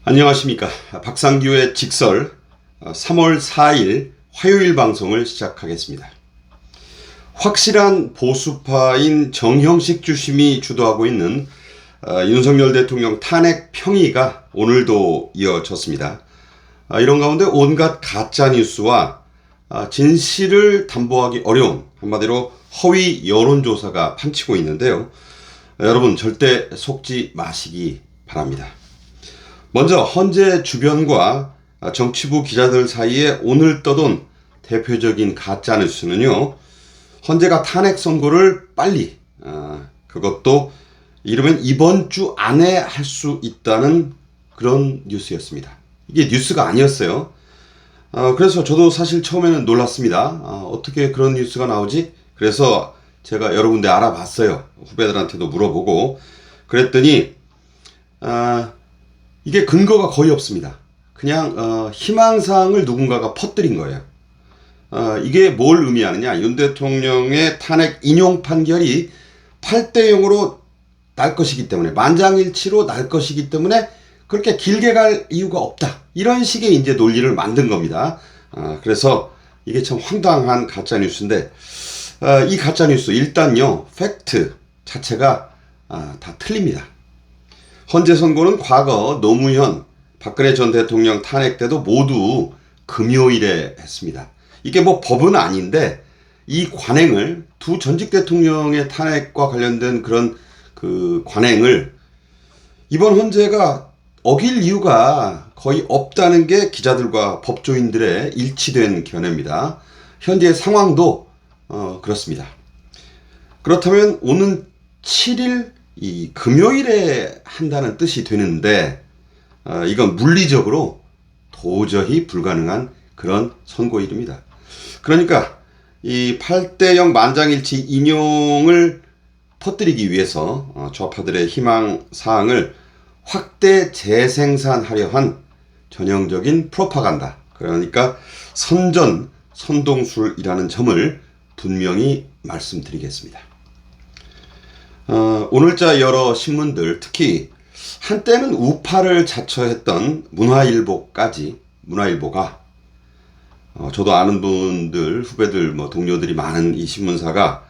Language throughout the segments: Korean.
안녕하십니까. 박상규의 직설 3월 4일 화요일 방송을 시작하겠습니다. 확실한 보수파인 정형식 주심이 주도하고 있는 윤석열 대통령 탄핵 평의가 오늘도 이어졌습니다. 이런 가운데 온갖 가짜뉴스와 진실을 담보하기 어려운 한마디로 허위 여론조사가 판치고 있는데요. 여러분 절대 속지 마시기 바랍니다. 먼저 헌재 주변과 정치부 기자들 사이에 오늘 떠돈 대표적인 가짜뉴스는요. 헌재가 탄핵 선고를 빨리 그것도 이르면 이번 주 안에 할 수 있다는 그런 뉴스였습니다. 이게 뉴스가 아니었어요. 그래서 저도 사실 처음에는 놀랐습니다. 어떻게 그런 뉴스가 나오지? 그래서 제가 여러 군데 알아봤어요. 후배들한테도 물어보고 그랬더니 이게 근거가 거의 없습니다. 그냥 희망사항을 누군가가 퍼뜨린 거예요. 이게 뭘 의미하느냐. 윤 대통령의 탄핵 인용 판결이 8대 0으로 날 것이기 때문에 만장일치로 날 것이기 때문에 그렇게 길게 갈 이유가 없다. 이런 식의 이제 논리를 만든 겁니다. 그래서 이게 참 황당한 가짜뉴스인데 이 가짜뉴스 일단요. 팩트 자체가 다 틀립니다. 헌재 선고는 과거 노무현, 박근혜 전 대통령 탄핵 때도 모두 금요일에 했습니다. 이게 뭐 법은 아닌데 이 관행을 두 전직 대통령의 탄핵과 관련된 그런 그 관행을 이번 헌재가 어길 이유가 거의 없다는 게 기자들과 법조인들의 일치된 견해입니다. 현재 상황도 그렇습니다. 그렇다면 오는 7일 이 금요일에 한다는 뜻이 되는데 이건 물리적으로 도저히 불가능한 그런 선고일입니다. 그러니까 이 8대 0 만장일치 인용을 퍼뜨리기 위해서 좌파들의 희망사항을 확대 재생산하려 한 전형적인 프로파간다. 그러니까 선동술이라는 점을 분명히 말씀드리겠습니다. 오늘자 여러 신문들 특히 한때는 우파를 자처했던 문화일보가 저도 아는 분들 후배들 동료들이 많은 이 신문사가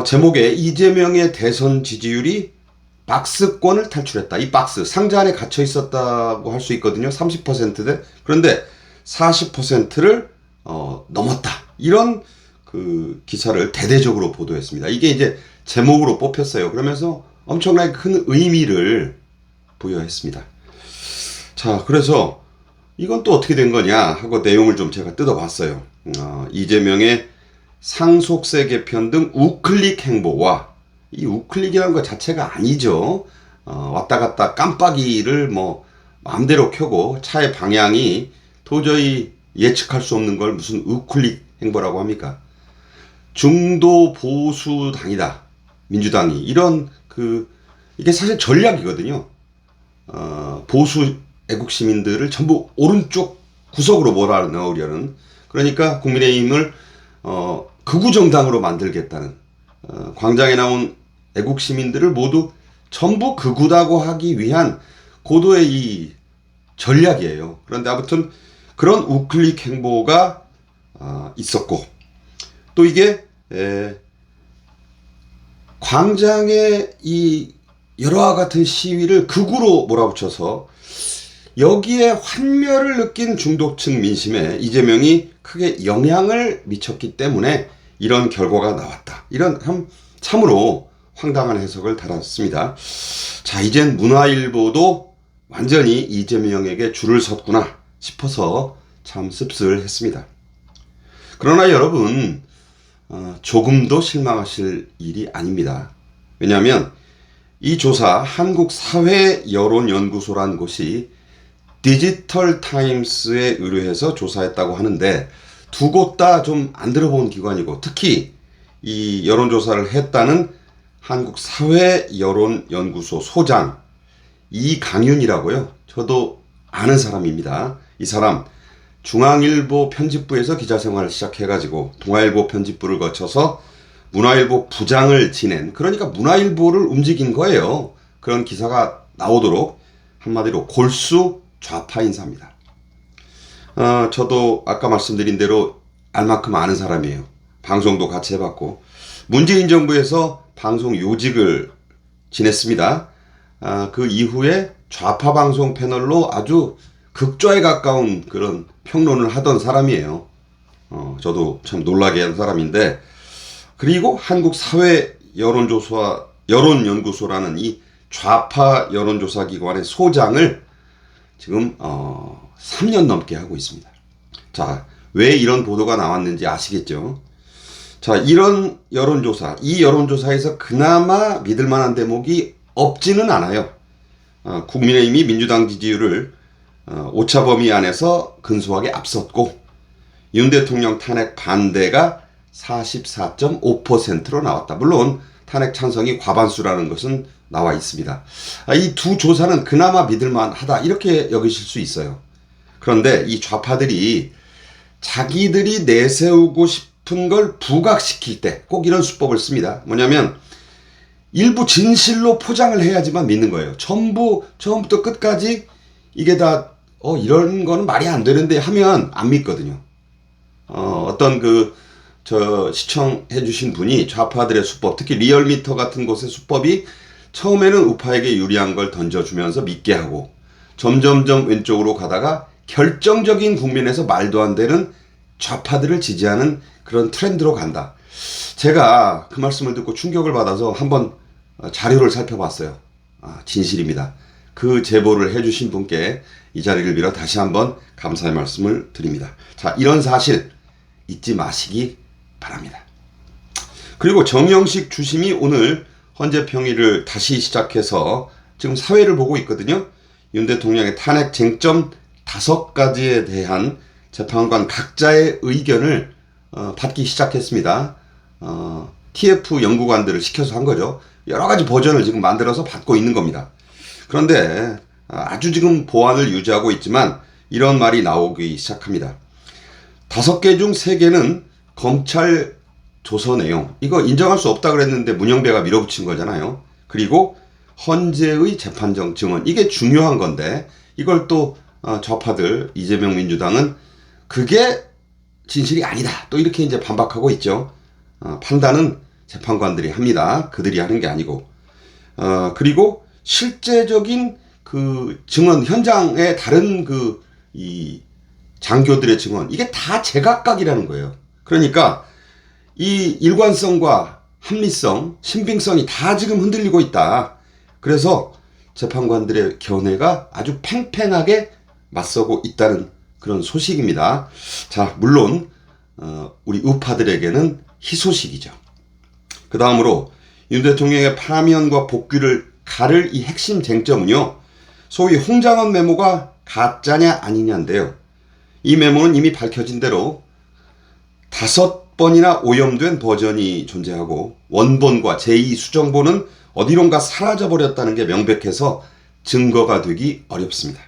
제목에 이재명의 대선 지지율이 박스권을 탈출했다. 이 박스 상자 안에 갇혀 있었다고 할 수 있거든요. 30%대 그런데 40%를 넘었다. 이런 그 기사를 대대적으로 보도했습니다. 이게 이제 제목으로 뽑혔어요. 그러면서 엄청나게 큰 의미를 부여했습니다. 자, 그래서 이건 또 어떻게 된 거냐 하고 내용을 좀 제가 뜯어봤어요. 이재명의 상속세 개편 등 우클릭 행보와 이 우클릭이라는 것 자체가 아니죠. 왔다 갔다 깜빡이를 마음대로 켜고 차의 방향이 도저히 예측할 수 없는 걸 무슨 우클릭 행보라고 합니까? 중도 보수당이다. 민주당이 이런 이게 사실 전략이거든요. 보수 애국 시민들을 전부 오른쪽 구석으로 몰아넣으려는 그러니까 국민의힘을 극우 정당으로 만들겠다는 광장에 나온 애국 시민들을 모두 전부 극우다고 하기 위한 고도의 이 전략이에요. 그런데 아무튼 그런 우클릭 행보가 있었고 또 이게 광장의 이 여러와 같은 시위를 극우로 몰아붙여서 여기에 환멸을 느낀 중도층 민심에 이재명이 크게 영향을 미쳤기 때문에 이런 결과가 나왔다. 이런 참으로 황당한 해석을 달았습니다. 자, 이젠 문화일보도 완전히 이재명에게 줄을 섰구나 싶어서 참 씁쓸했습니다. 그러나 여러분 조금도 실망하실 일이 아닙니다. 왜냐하면 이 조사 한국사회여론연구소란 곳이 디지털타임스에 의뢰해서 조사했다고 하는데 두 곳 다 좀 안 들어본 기관이고 특히 이 여론조사를 했다는 한국사회여론연구소 소장 이강윤이라고요. 저도 아는 사람입니다. 이 사람 중앙일보 편집부에서 기자생활을 시작해가지고 동아일보 편집부를 거쳐서 문화일보 부장을 지낸, 그러니까 문화일보를 움직인 거예요. 그런 기사가 나오도록 한마디로 골수 좌파 인사입니다. 저도 아까 말씀드린 대로 알만큼 아는 사람이에요. 방송도 같이 해봤고 문재인 정부에서 방송 요직을 지냈습니다. 그 이후에 좌파 방송 패널로 아주 극좌에 가까운 그런 평론을 하던 사람이에요. 저도 참 놀라게 한 사람인데, 그리고 한국 사회 여론연구소라는 이 좌파 여론조사 기관의 소장을 지금 3년 넘게 하고 있습니다. 자, 왜 이런 보도가 나왔는지 아시겠죠? 자, 이런 여론조사, 이 여론조사에서 그나마 믿을 만한 대목이 없지는 않아요. 국민의힘이 민주당 지지율을 오차 범위 안에서 근소하게 앞섰고 윤 대통령 탄핵 반대가 44.5%로 나왔다. 물론 탄핵 찬성이 과반수라는 것은 나와 있습니다. 이 두 조사는 그나마 믿을만하다 이렇게 여기실 수 있어요. 그런데 이 좌파들이 자기들이 내세우고 싶은 걸 부각시킬 때 꼭 이런 수법을 씁니다. 뭐냐면 일부 진실로 포장을 해야지만 믿는 거예요. 처음부터 끝까지 이게 다 이런 거는 말이 안 되는데 하면 안 믿거든요. 어떤 시청해 주신 분이 좌파들의 수법, 특히 리얼미터 같은 곳의 수법이 처음에는 우파에게 유리한 걸 던져주면서 믿게 하고 점점점 왼쪽으로 가다가 결정적인 국면에서 말도 안 되는 좌파들을 지지하는 그런 트렌드로 간다. 제가 그 말씀을 듣고 충격을 받아서 한번 자료를 살펴봤어요. 진실입니다. 그 제보를 해주신 분께 이 자리를 빌어 다시 한번 감사의 말씀을 드립니다. 자, 이런 사실 잊지 마시기 바랍니다. 그리고 정영식 주심이 오늘 헌재 평의를 다시 시작해서 지금 사회를 보고 있거든요. 윤 대통령의 탄핵 쟁점 5가지에 대한 재판관 각자의 의견을 받기 시작했습니다. TF 연구관들을 시켜서 한 거죠. 여러 가지 버전을 지금 만들어서 받고 있는 겁니다. 그런데 아주 지금 보안을 유지하고 있지만 이런 말이 나오기 시작합니다. 5개 중 3개는 검찰 조서 내용, 이거 인정할 수 없다 그랬는데 문영배가 밀어붙인 거잖아요. 그리고 헌재의 재판정 증언, 이게 중요한 건데 이걸 또 좌파들, 이재명 민주당은 그게 진실이 아니다, 또 이렇게 이제 반박하고 있죠. 판단은 재판관들이 합니다. 그들이 하는 게 아니고. 그리고 실제적인 그 증언, 현장의 다른 이 장교들의 증언, 이게 다 제각각이라는 거예요. 그러니까 이 일관성과 합리성, 신빙성이 다 지금 흔들리고 있다. 그래서 재판관들의 견해가 아주 팽팽하게 맞서고 있다는 그런 소식입니다. 자, 물론 우리 우파들에게는 희소식이죠. 그 다음으로 윤 대통령의 파면과 복귀를 가를 이 핵심 쟁점은요, 소위 홍장원 메모가 가짜냐 아니냐인데요. 이 메모는 이미 밝혀진 대로 5번이나 오염된 버전이 존재하고 원본과 제2수정본은 어디론가 사라져버렸다는 게 명백해서 증거가 되기 어렵습니다.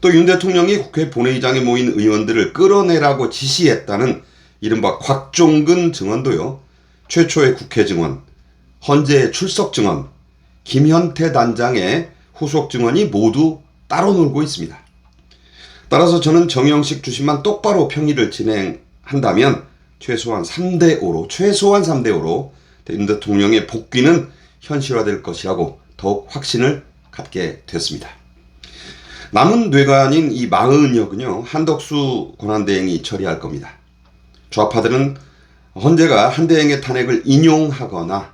또 윤 대통령이 국회 본회의장에 모인 의원들을 끌어내라고 지시했다는 이른바 곽종근 증언도요, 최초의 국회 증언, 헌재 출석 증언, 김현태 단장의 후속 증언이 모두 따로 놀고 있습니다. 따라서 저는 정영식 주심만 똑바로 평의를 진행한다면 최소한 3대5로 윤 대통령의 복귀는 현실화될 것이라고 더욱 확신을 갖게 됐습니다. 남은 뇌관인 이 40여건요, 한덕수 권한대행이 처리할 겁니다. 좌파들은 헌재가 한대행의 탄핵을 인용하거나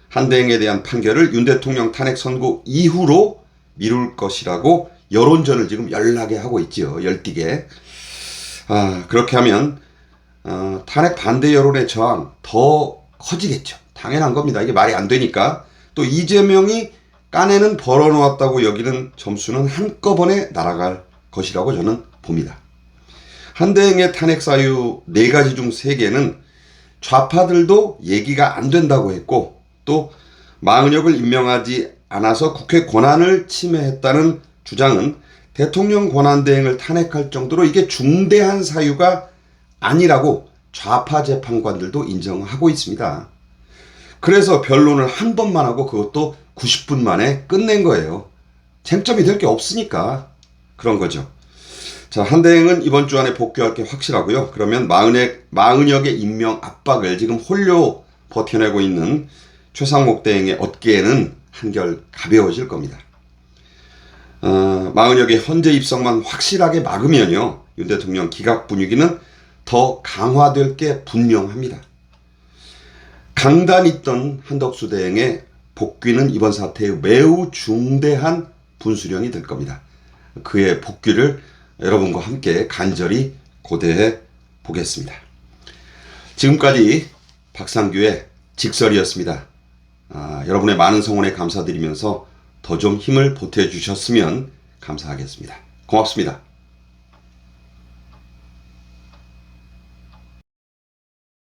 한대행에 대한 판결을 윤 대통령 탄핵 선고 이후로 미룰 것이라고 여론전을 지금 열나게 하고 있지요. 열띠게. 그렇게 하면 탄핵 반대 여론의 저항 더 커지겠죠. 당연한 겁니다. 이게 말이 안 되니까. 또 이재명이 까내는 벌어놓았다고 여기는 점수는 한꺼번에 날아갈 것이라고 저는 봅니다. 한대행의 탄핵 사유 4가지 중 3개는 좌파들도 얘기가 안 된다고 했고, 또 마은혁을 임명하지 않아서 국회 권한을 침해했다는 주장은 대통령 권한대행을 탄핵할 정도로 이게 중대한 사유가 아니라고 좌파 재판관들도 인정하고 있습니다. 그래서 변론을 한 번만 하고 그것도 90분 만에 끝낸 거예요. 쟁점이 될 게 없으니까 그런 거죠. 자, 한대행은 이번 주 안에 복귀할 게 확실하고요. 그러면 마은혁의 임명 압박을 지금 홀로 버텨내고 있는 최상목 대행의 어깨에는 한결 가벼워질 겁니다. 마은혁의 헌재 입성만 확실하게 막으면요, 윤 대통령 기각 분위기는 더 강화될 게 분명합니다. 강단 있던 한덕수 대행의 복귀는 이번 사태의 매우 중대한 분수령이 될 겁니다. 그의 복귀를 여러분과 함께 간절히 고대해 보겠습니다. 지금까지 박상규의 직설이었습니다. 여러분의 많은 성원에 감사드리면서 더 좀 힘을 보태주셨으면 감사하겠습니다. 고맙습니다.